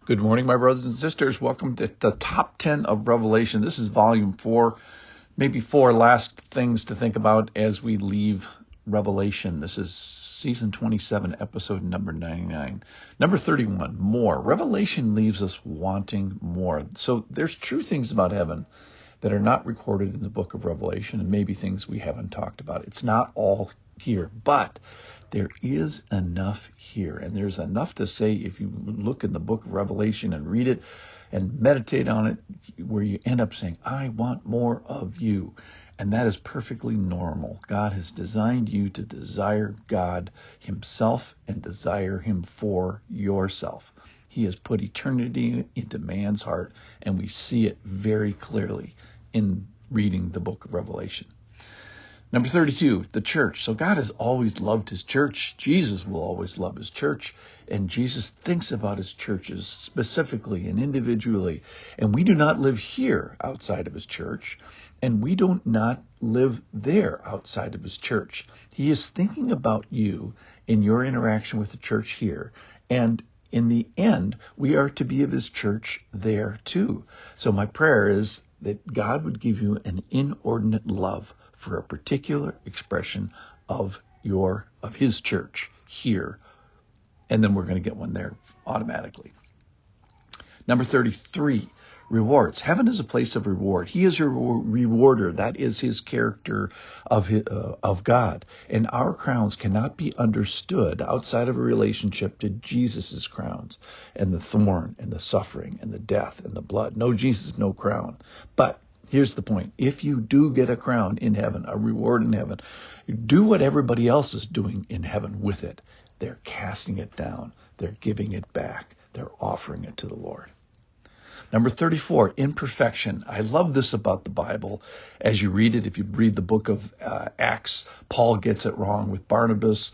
Good morning, my brothers and sisters. Welcome to the top 10 of Revelation. This is volume 4, maybe 4 last things to think about as we leave Revelation. This is season 27, episode number 99. Number 31, more. Revelation leaves us wanting more. So there's true things about heaven that are not recorded in the book of Revelation, and maybe things we haven't talked about. It's not all here, but there is enough here, and there's enough to say if you look in the book of Revelation and read it and meditate on it, where you end up saying, I want more of you. And that is perfectly normal. God has designed you to desire God himself and desire him for yourself. He has put eternity into man's heart, and we see it very clearly in reading the book of Revelation. Number 32, the church. So God has always loved his church. Jesus will always love his church. And Jesus thinks about his churches specifically and individually. And we do not live here outside of his church. And we do not live there outside of his church. He is thinking about you in your interaction with the church here. And in the end, we are to be of his church there too. So my prayer is that God would give you an inordinate love for a particular expression of his church here. And then we're going to get one there automatically. Number 33, rewards. Heaven is a place of reward. He is a rewarder. That is his character of God. And our crowns cannot be understood outside of a relationship to Jesus's crowns and the thorn and the suffering and the death and the blood. No Jesus, no crown. But here's the point. If you do get a crown in heaven, a reward in heaven, do what everybody else is doing in heaven with it. They're casting it down. They're giving it back. They're offering it to the Lord. Number 34, imperfection. I love this about the Bible. As you read it, if you read the book of Acts, Paul gets it wrong with Barnabas.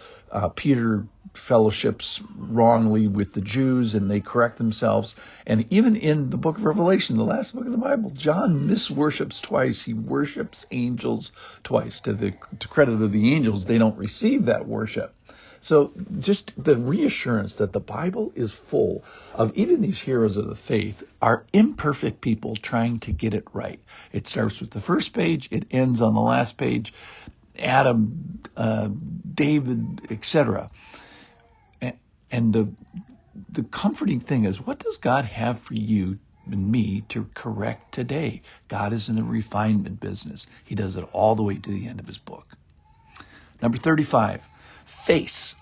Peter fellowships wrongly with the Jews, and they correct themselves. And even in the book of Revelation, the last book of the Bible, John misworships twice. He worships angels twice. To credit of the angels, they don't receive that worship. So just the reassurance that the Bible is full of even these heroes of the faith are imperfect people trying to get it right. It starts with the first page. It ends on the last page. Adam, David, etc. And the comforting thing is, what does God have for you and me to correct today? God is in the refinement business. He does it all the way to the end of his book. Number 35. Face.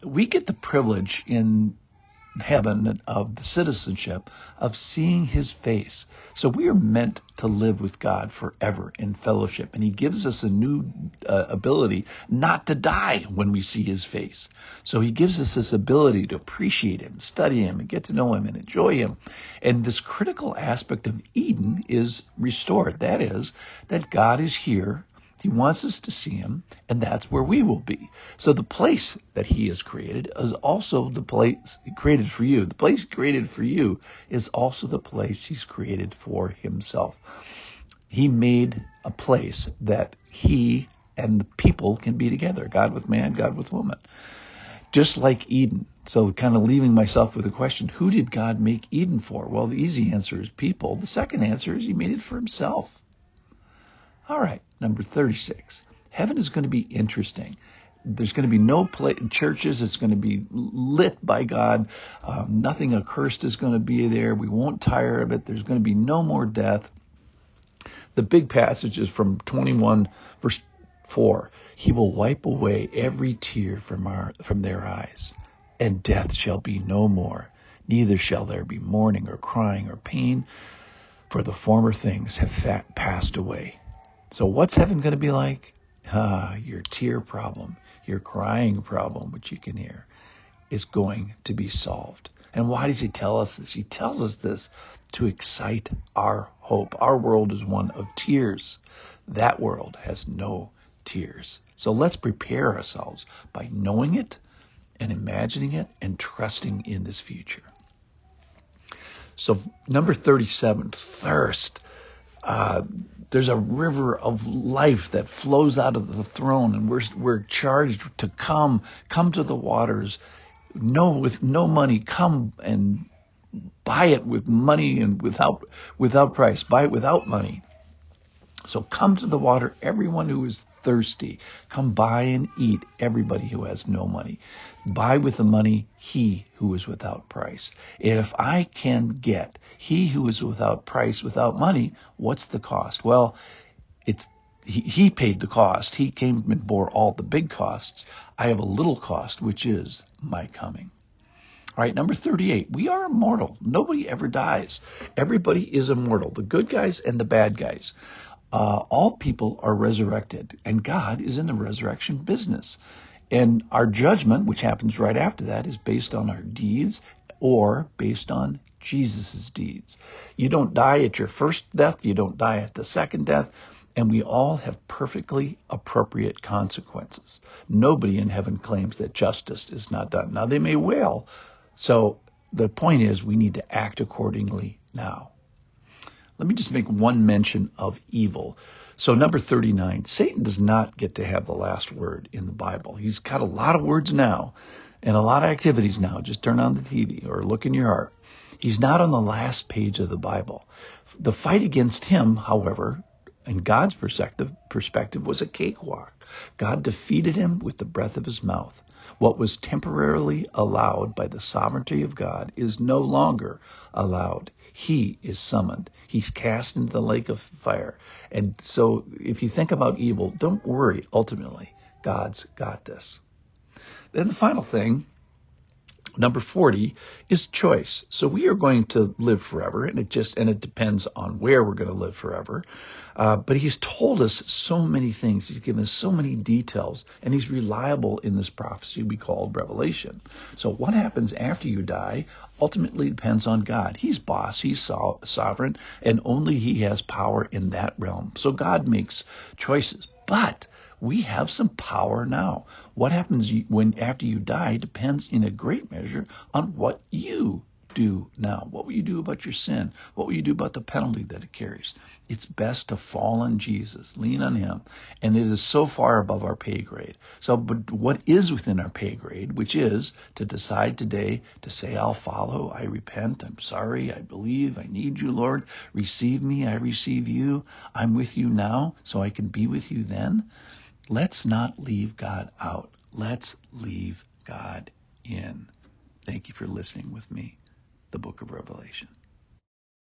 We get the privilege in heaven of the citizenship of seeing his face. So we are meant to live with God forever in fellowship. And he gives us a new ability not to die when we see his face. So he gives us this ability to appreciate him, study him, and get to know him and enjoy him. And this critical aspect of Eden is restored. That is, that God is here. He wants us to see him, and that's where we will be. So the place that he has created is also the place created for you. The place created for you is also the place he's created for himself. He made a place that he and the people can be together, God with man, God with woman, just like Eden. So kind of leaving myself with a question, who did God make Eden for? Well, the easy answer is people. The second answer is he made it for himself. All right, number 36. Heaven is going to be interesting. There's going to be no churches. It's going to be lit by God. Nothing accursed is going to be there. We won't tire of it. There's going to be no more death. The big passage is from 21, verse 4. He will wipe away every tear from their eyes, and death shall be no more. Neither shall there be mourning or crying or pain, for the former things have passed away. So what's heaven going to be like? Your tear problem, your crying problem, which you can hear, is going to be solved. And why does he tell us this? He tells us this to excite our hope. Our world is one of tears. That world has no tears. So let's prepare ourselves by knowing it and imagining it and trusting in this future. So number 37, thirst. There's a river of life that flows out of the throne, and we're charged to come to the waters. With no money, come and buy it with money and without price. Buy it without money. So come to the water, everyone who is thirsty. Come buy and eat, everybody who has no money. Buy with the money he who is without price. And if I can get he who is without price, without money, what's the cost? Well, he paid the cost. He came and bore all the big costs. I have a little cost, which is my coming. All right, number 38. We are immortal. Nobody ever dies. Everybody is immortal. The good guys and the bad guys. All people are resurrected, and God is in the resurrection business. And our judgment, which happens right after that, is based on our deeds or based on Jesus' deeds. You don't die at your first death. You don't die at the second death. And we all have perfectly appropriate consequences. Nobody in heaven claims that justice is not done. Now, they may well. So the point is we need to act accordingly now. Let me just make one mention of evil. So number 39, Satan does not get to have the last word in the Bible. He's got a lot of words now and a lot of activities now. Just turn on the TV or look in your heart. He's not on the last page of the Bible. The fight against him, however, in God's perspective, was a cakewalk. God defeated him with the breath of his mouth. What was temporarily allowed by the sovereignty of God is no longer allowed. He is summoned. He's cast into the lake of fire. And so if you think about evil, don't worry. Ultimately, God's got this. Then the final thing, number 40, is choice. So we are going to live forever, and it depends on where we're going to live forever. But he's told us so many things. He's given us so many details, and he's reliable in this prophecy we call Revelation. So what happens after you die ultimately depends on God. He's boss, he's sovereign, and only he has power in that realm. So God makes choices. But we have some power now. What happens after you die depends in a great measure on what you do now. What will you do about your sin? What will you do about the penalty that it carries? It's best to fall on Jesus, lean on him, and it is so far above our pay grade. So, but what is within our pay grade, which is to decide today to say, I'll follow, I repent, I'm sorry, I believe, I need you, Lord. Receive me, I receive you. I'm with you now, so I can be with you then. Let's not leave God out. Let's leave God in. Thank you for listening with me, the book of Revelation.